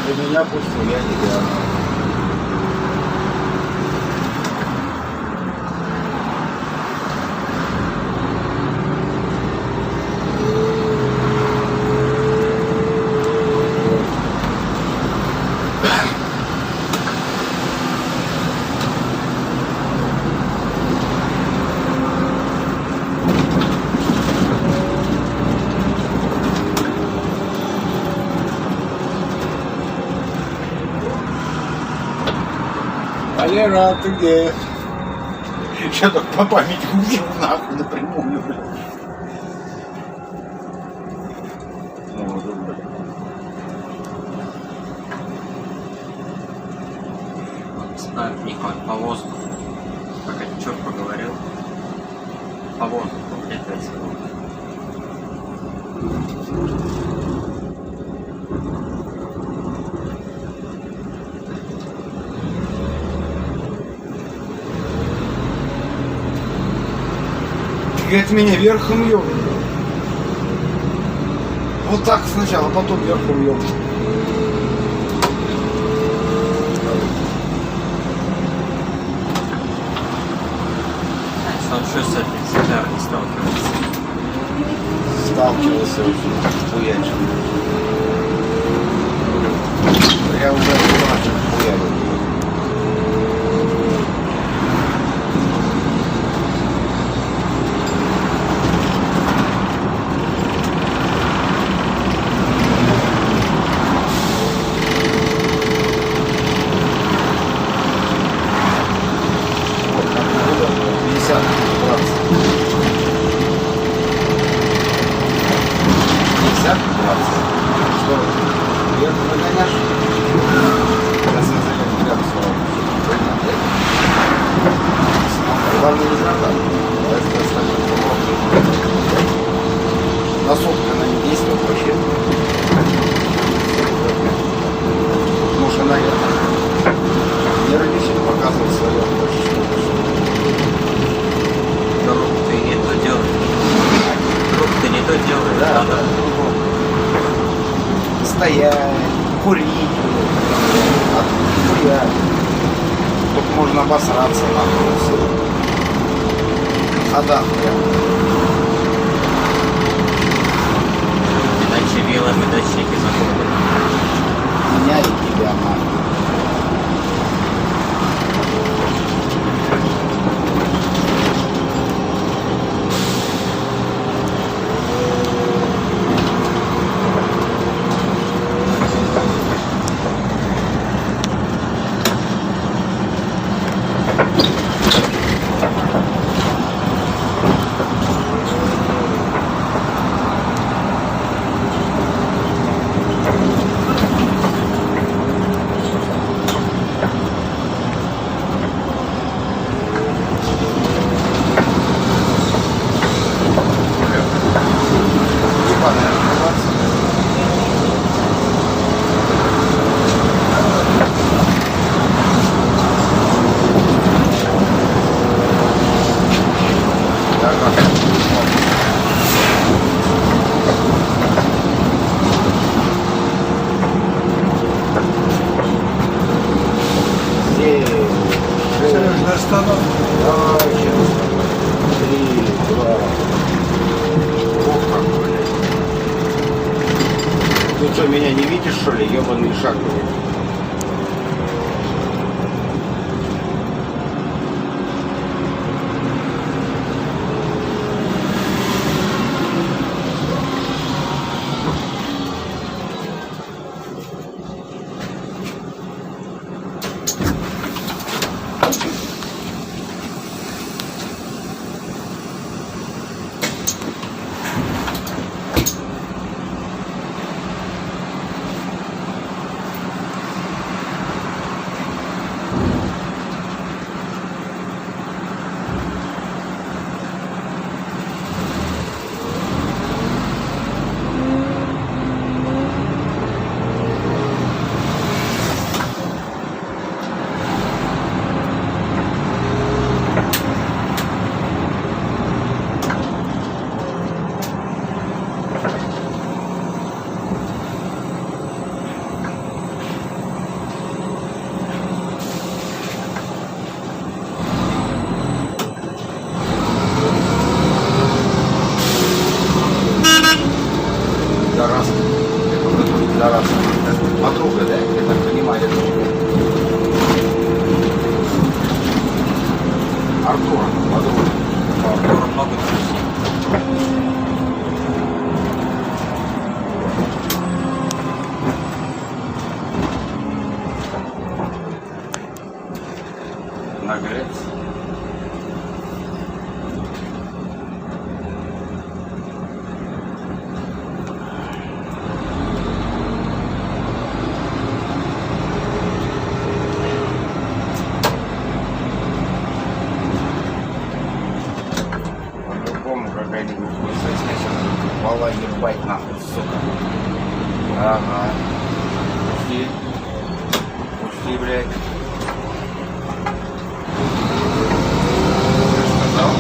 ты меня пустил, я тебя. Валера, ты где? Сейчас так по памяти убил нахуй напрямую, блядь. Ну, вот, блядь. Вот, Николай, по воздуху. Пока черт поговорил. По воздуху, где 5 секунд. Говорит, меня верхом ёб. Вот так сначала, потом верхом ёб. Он что с этой сигар не сталкивается? Сталкивался очень хуячим. Я уже начал хуярить. Насотка она не действует вообще. Потому что она не родитель показывал свое Друг, ты не то делаешь. Друг, ты не то делаешь. Да, Надо. Стоять, курить, отхуять. Тут можно обосраться нахуй все. А да, прям. Иначе вилами дачники заходят. Меня и тебя, нахуй. Ты что, меня не видишь, что ли, ебаный шаг? пидорас. Это такой пидорас. Подруга, да? Я так понимаю, это Артура, подруга. У Артура много друзей. Наглец. По-любому какая-нибудь хуйня сейчас вала ебать нахуй, сука. Ага. Пусти. Пусти, блядь. Я сказал.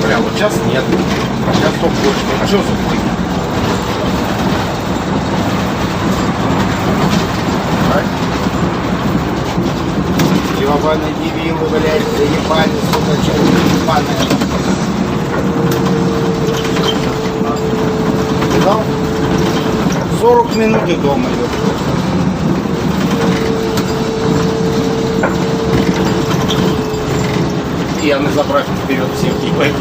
Бля, вот сейчас нет. Сейчас только больше. Что за хуйня? Ебаные дебилы, блядь, заебали, сука, что ебаные. Видал? 40 минут и дома идет. И я на заправке вперед всех ебать.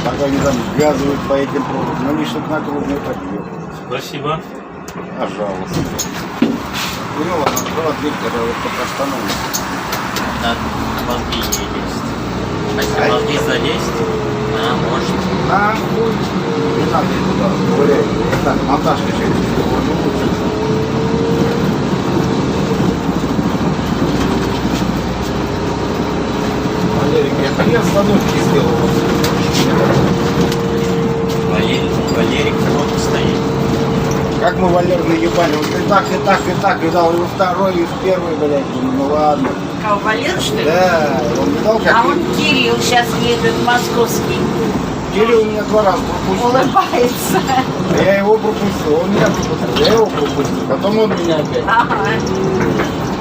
Пока они там газуют по этим проводам. Но они что-то на кругную так делают. Спасибо. Пожалуйста. Ну ладно, открыла дверь, когда вот только остановится. Надо мозги не лезть. А если мозги залезть, может. Нахуй. Не надо и туда гулять. Так, Наташка через Валерик, это я остановки сделал. Валерик вот стоит. Как мы Валеру наебали, вот и так, видал, и во второй, и в первый, блядь, думаю, ну ладно. Кого, Валер, что ли? Да, он видал, как... А он Кирилл сейчас едет московский. Кирилл меня 2 раза пропустил. Улыбается. А я его пропустил, он меня пропустил, я его пропустил, потом он меня опять. Ага.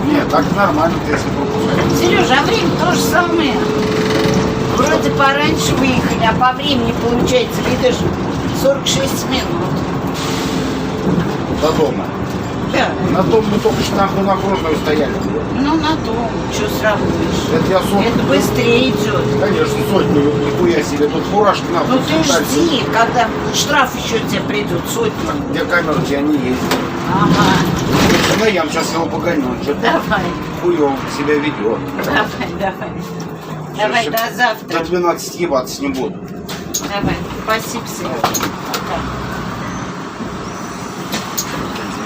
Нет, так нормально, ты если пропускаешь. Сережа, а время то же самое. Вроде пораньше выехали, а по времени получается, видишь, 46 минут. До дома. Да. На том мы только что нахуй на Грозную стояли. Ну, на том, что сравниваешь. Это я сотню. Это быстрее идет. Конечно, сотню, нихуя себе. Тут фуражки нахуй. Ну ты стали. жди, когда штраф еще тебе придет, сотню. Где камеры, где они есть. Ага. Ну, я сейчас его погоню, он что-то Давай, хуёво себя ведет. давай. Давай, Сейчас до завтра. До 12 ебаться не буду. Давай, спасибо, Сережа. Пока.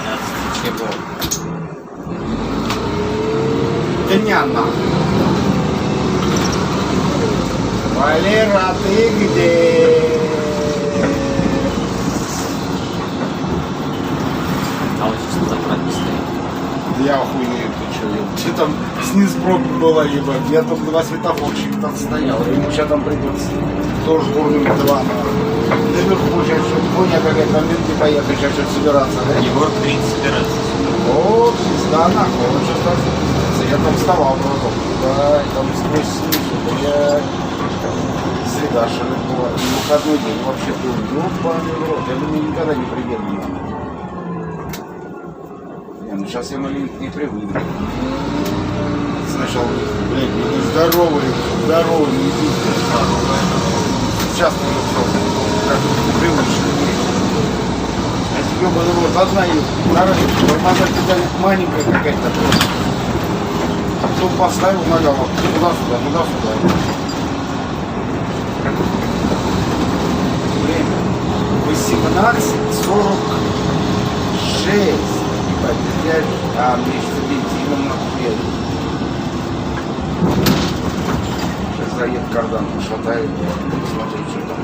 12 чего? Дня нахуй. Валера, ты где? А вот сейчас на заправке стоит. Я охуею, ты чё, что там снизу пробка была, ебать, я там 2 светофорщика там стоял, ему сейчас там придется тоже горную 2 наверху сейчас что-то, хуйня какая-то, там менты поехать сейчас что-то собираться, да? Егор 30 собирается. О, пизда нахуй, он сейчас там собирается, я там вставал разок, да, и там сквозь снизу, блядь, среда, что ли, была, и выходной день вообще был, ёбаный в рот, я думаю, никогда не приеду, нахуй. Ну сейчас я маленько не привык. Сначала, блядь, ну здоровый, не иди. Сейчас мне все как привычно. А ёбаный вот одна есть. Надо деталь маленькая какая-то. Тут поставил ногу, туда-сюда, туда-сюда. Время 18:46. А мне еще бензином нахуй. Сейчас заедет кардан, пошатает, посмотреть, что там.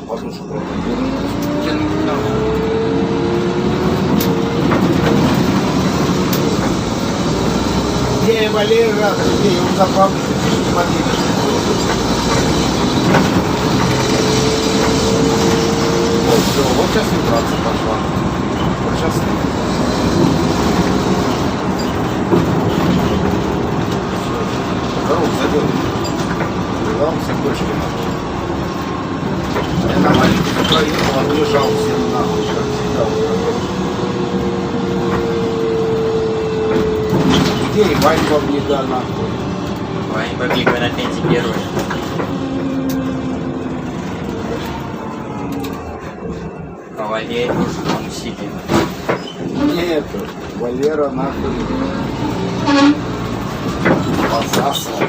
Подушку просто тянуть нахуй. Где Валера, где его заправки, ты смотришь. сейчас вибрация пошла. Вот сейчас здоров задел. Когда он все точки нашел. Я на маленький проехал, он лежал всем нахуй, как всегда. Где и Ванька в еда нахуй. Ваня Бабика на пенсии первый. Кавалерий, он в себе. Нет, Валера нахуй посасывал.